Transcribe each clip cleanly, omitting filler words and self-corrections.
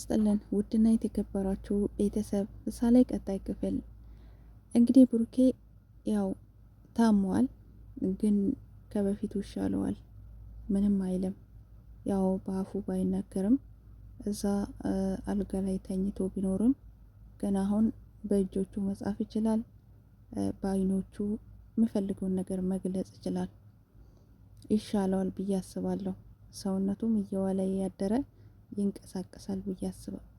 ይስጥልን ውድና የተከበራችሁ ቤተሰብ ምሳሌ ቀጣይ ክፍል። እንግዲህ ብሩኬ ያው ታሟል፣ ግን ከበፊቱ ይሻለዋል። ምንም አይልም። ያው በአፉ ባይናገርም እዛ አልጋ ላይ ተኝቶ ቢኖርም ግን አሁን በእጆቹ መጻፍ ይችላል። በአይኖቹ የሚፈልገውን ነገር መግለጽ ይችላል። ይሻለዋል ብዬ አስባለሁ። ሰውነቱም እየዋለ ያደረ ይንቀሳቀሳል ብዬ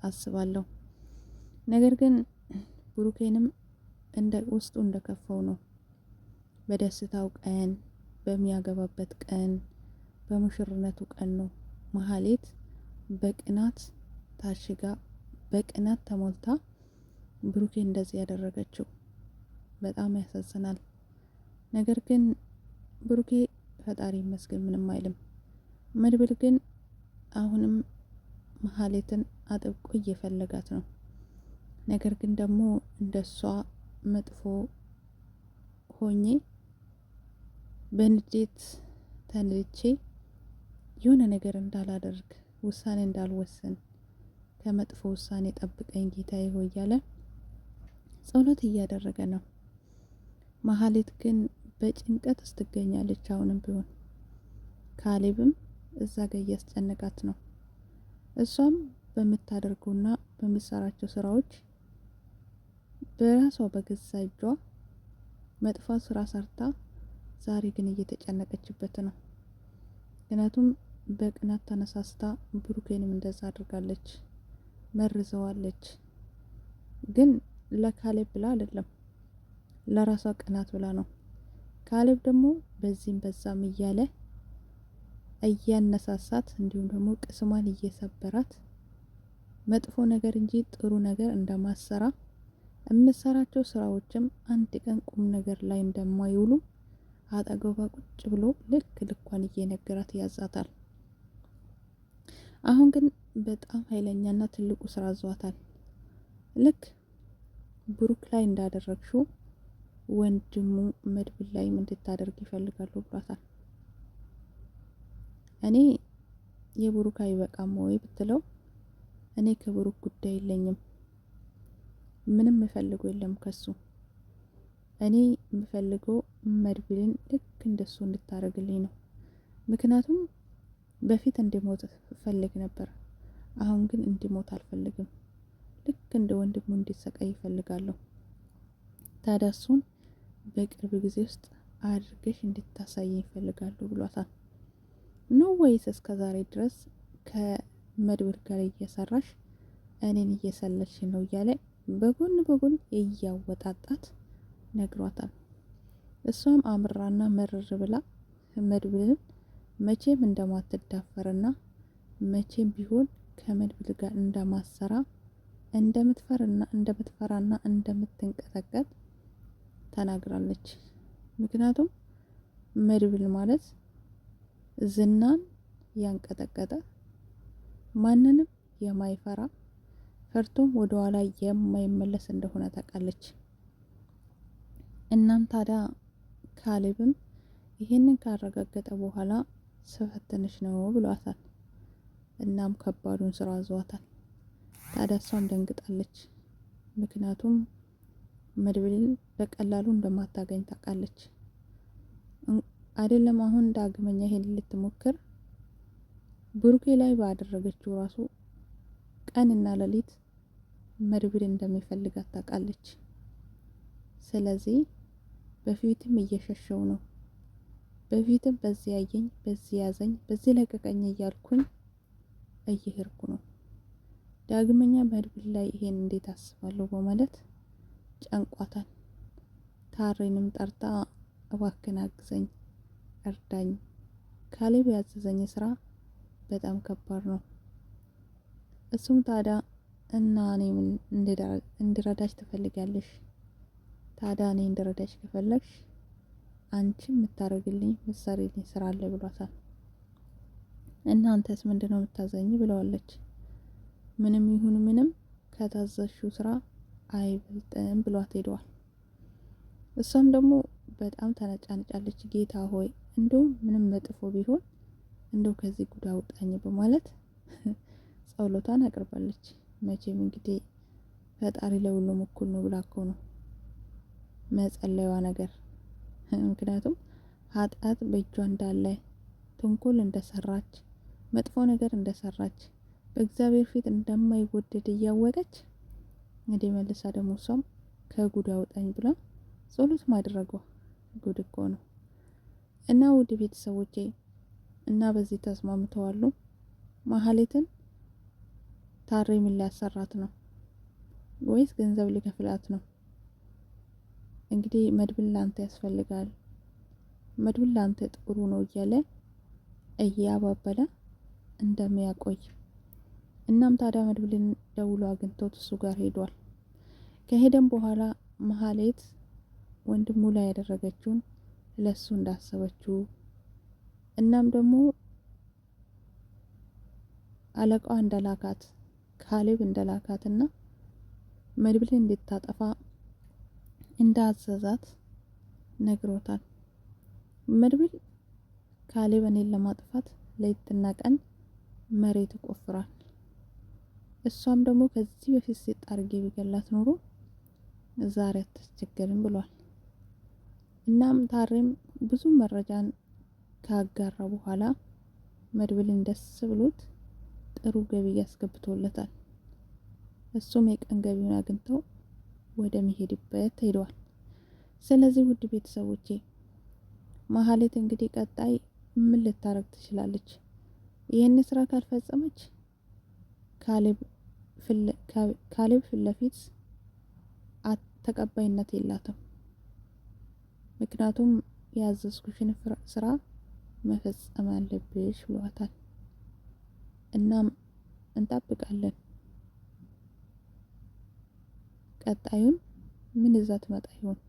አስባለሁ። ነገር ግን ብሩኬንም እንደ ውስጡ እንደከፋው ነው። በደስታው ቀን፣ በሚያገባበት ቀን፣ በሙሽርነቱ ቀን ነው መሀሌት በቅናት ታሽጋ በቅናት ተሞልታ ብሩኬ እንደዚህ ያደረገችው። በጣም ያሳዝናል። ነገር ግን ብሩኬ ፈጣሪ ይመስገን ምንም አይልም። መድብል ግን አሁንም መሀሌትን አጥብቆ እየፈለጋት ነው። ነገር ግን ደግሞ እንደሷ መጥፎ ሆኜ በንዴት ተንልቼ የሆነ ነገር እንዳላደርግ ውሳኔ እንዳልወስን ከመጥፎ ውሳኔ ጠብቀኝ ጌታዬ ሆይ እያለ ጸሎት እያደረገ ነው። መሀሌት ግን በጭንቀት ውስጥ ትገኛለች። አሁንም ቢሆን ካሌብም እዛ ጋ እያስጨነቃት ነው። እሷም በምታደርገውና በምትሰራቸው ስራዎች በራሷ በገዛ እጇ መጥፋት ስራ ሰርታ ዛሬ ግን እየተጨነቀችበት ነው። ምክንያቱም በቅናት ተነሳስታ ብሩኬንም እንደዛ አድርጋለች፣ መርዘዋለች። ግን ለካሌብ ብላ አይደለም፣ ለራሷ ቅናት ብላ ነው። ካሌብ ደግሞ በዚህም በዛም እያለ እያነሳሳት እንዲሁም ደግሞ ቅስሟን እየሰበራት መጥፎ ነገር እንጂ ጥሩ ነገር እንደማሰራ የምሰራቸው ስራዎችም አንድ ቀን ቁም ነገር ላይ እንደማይውሉ አጠገቧ ቁጭ ብሎ ልክ ልኳን እየነገራት ያዛታል። አሁን ግን በጣም ኃይለኛና ትልቁ ስራ አዟታል። ልክ ብሩክ ላይ እንዳደረግሽው ወንድሙ መድብል ላይም እንድታደርግ ይፈልጋሉ ብሏታል። እኔ የብሩክ አይበቃም ወይ ብትለው እኔ ከብሩክ ጉዳይ የለኝም፣ ምንም የምፈልገው የለም ከሱ። እኔ የምፈልገው መድብልን ልክ እንደሱ እንድታደርግልኝ ነው። ምክንያቱም በፊት እንዲሞት ፈልግ ነበር፣ አሁን ግን እንዲሞት አልፈልግም። ልክ እንደ ወንድሙ እንዲሰቃይ ይፈልጋለሁ። ታዲያ እሱን በቅርብ ጊዜ ውስጥ አድርገሽ እንድታሳየኝ ይፈልጋሉ ብሏታል። ነው ወይስ እስከ ዛሬ ድረስ ከመድብል ጋር እየሰራሽ እኔን እየሰለች ነው እያለ በጎን በጎን እያወጣጣት ነግሯታል። እሷም አምራና መርር ብላ መድብልን መቼም እንደማትዳፈርና መቼም ቢሆን ከመድብል ጋር እንደማሰራ እንደምትፈራና እንደምትንቀጠቀጥ ተናግራለች። ምክንያቱም መድብል ማለት ዝናን ያንቀጠቀጠ ማንንም የማይፈራ ፈርቶም ወደ ኋላ የማይመለስ እንደሆነ ታውቃለች። እናም ታዲያ ካሌብም ይሄንን ካረጋገጠ በኋላ ስፈትንሽ ነው ብሏታል። እናም ከባዱን ስራ አዟታል። ታዲያ እሷም ደንግጣለች። ምክንያቱም መድብልን በቀላሉ እንደማታገኝ ታውቃለች። አይደለም አሁን ዳግመኛ ይሄን ልትሞክር ብሩኬ ላይ ባደረገችው ራሱ ቀንና ሌሊት መድብል እንደሚፈልጋት ታውቃለች። ስለዚህ በፊትም እየሸሸው ነው። በፊትም በዚህ ያየኝ፣ በዚህ ያዘኝ፣ በዚህ ለቀቀኝ እያልኩኝ እየሄድኩ ነው። ዳግመኛ መድብል ላይ ይሄን እንዴት አስባለሁ በማለት ጨንቋታል። ታሬንም ጠርታ እባክን አግዘኝ፣ እርዳኝ፣ ካሌብ ያዘዘኝ ስራ በጣም ከባድ ነው። እሱም ታዲያ እና እኔ ምን እንድረዳሽ ትፈልጊያለሽ? ታዲያ እኔ እንድረዳሽ ከፈለግሽ አንቺ የምታደርግልኝ ምሳሌልኝ ስራ አለ ብሏታል። እናንተስ ምንድነው የምታዘኝ ብለዋለች። ምንም ይሁን ምንም ከታዘሽው ስራ አይበልጥም ብሏት ሄደዋል። እሷም ደግሞ በጣም ተነጫንጫለች። ጌታ ሆይ እንደው ምንም መጥፎ ቢሆን እንደው ከዚህ ጉድ አውጣኝ በማለት ጸሎቷን አቅርባለች። መቼም እንግዲህ ፈጣሪ ለሁሉም እኩል ነው ብላ እኮ ነው መጸለያዋ ነገር። ምክንያቱም ኃጢአት በእጇ እንዳለ፣ ተንኮል እንደሰራች፣ መጥፎ ነገር እንደሰራች፣ በእግዚአብሔር ፊት እንደማይወደድ እያወቀች እንግዲህ መልሳ ደግሞ እሷም ከጉድ አውጣኝ ብላ ጸሎት ማድረጓ ጉድ እኮ ነው። እና ውድ ቤተሰቦቼ እና በዚህ ተስማምተዋሉ። ማህሌትን ታሬ ምን ሊያሰራት ነው ወይስ ገንዘብ ሊከፍላት ነው? እንግዲህ መድብል ላንተ ያስፈልጋል፣ መድብል ላንተ ጥሩ ነው እያለ እያባበለ እንደሚያቆይ እናም ታዲያ መድብልን ደውሎ አግኝቶት እሱ ጋር ሄዷል። ከሄደም በኋላ ማህሌት ወንድሙ ላይ ያደረገችውን ለሱ እንዳሰበችው እናም ደግሞ አለቃዋ እንደላካት ካሌብ እንደላካትና መድብልን እንድታጠፋ እንዳዘዛት ነግሮታል። መድብል ካሌብ እኔን ለማጥፋት ሌትና ቀን መሬት ይቆፍራል፣ እሷም ደግሞ ከዚህ በፊት ሲጣርጌ ቢገላት ኖሮ ዛሬ አትቸገርም ብሏል። እናም ታሬም ብዙ መረጃን ካጋራ በኋላ መድብልን ደስ ብሎት ጥሩ ገቢ ያስገብቶለታል። እሱም የቀን ገቢውን አግኝተው ወደ መሄድበት ሄደዋል። ስለዚህ ውድ ቤተሰቦቼ ማህሌት እንግዲህ ቀጣይ ምን ልታረግ ትችላለች? ይህን ስራ ካልፈጸመች ካሌብ ፊት ለፊት ተቀባይነት የላትም። ምክንያቱም ያዘዝኩሽን ስራ መፈጸም አለብሽ ብሏታል። እናም እንጠብቃለን ቀጣዩን ምን ይዛ ትመጣ ይሆን?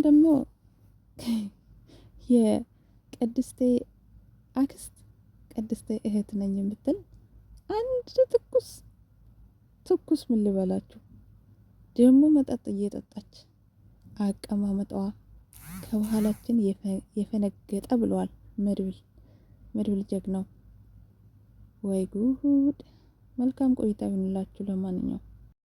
ደግሞ የቅድስቴ አክስት ቅድስቴ እህት ነኝ የምትል አንድ ትኩስ ምን ልበላችሁ ደግሞ መጠጥ እየጠጣች አቀማመጧ ከባህላችን የፈነገጠ ብለዋል መድብል ጀግናው። ወይ ጉድ! መልካም ቆይታ ይሁንላችሁ። ለማንኛውም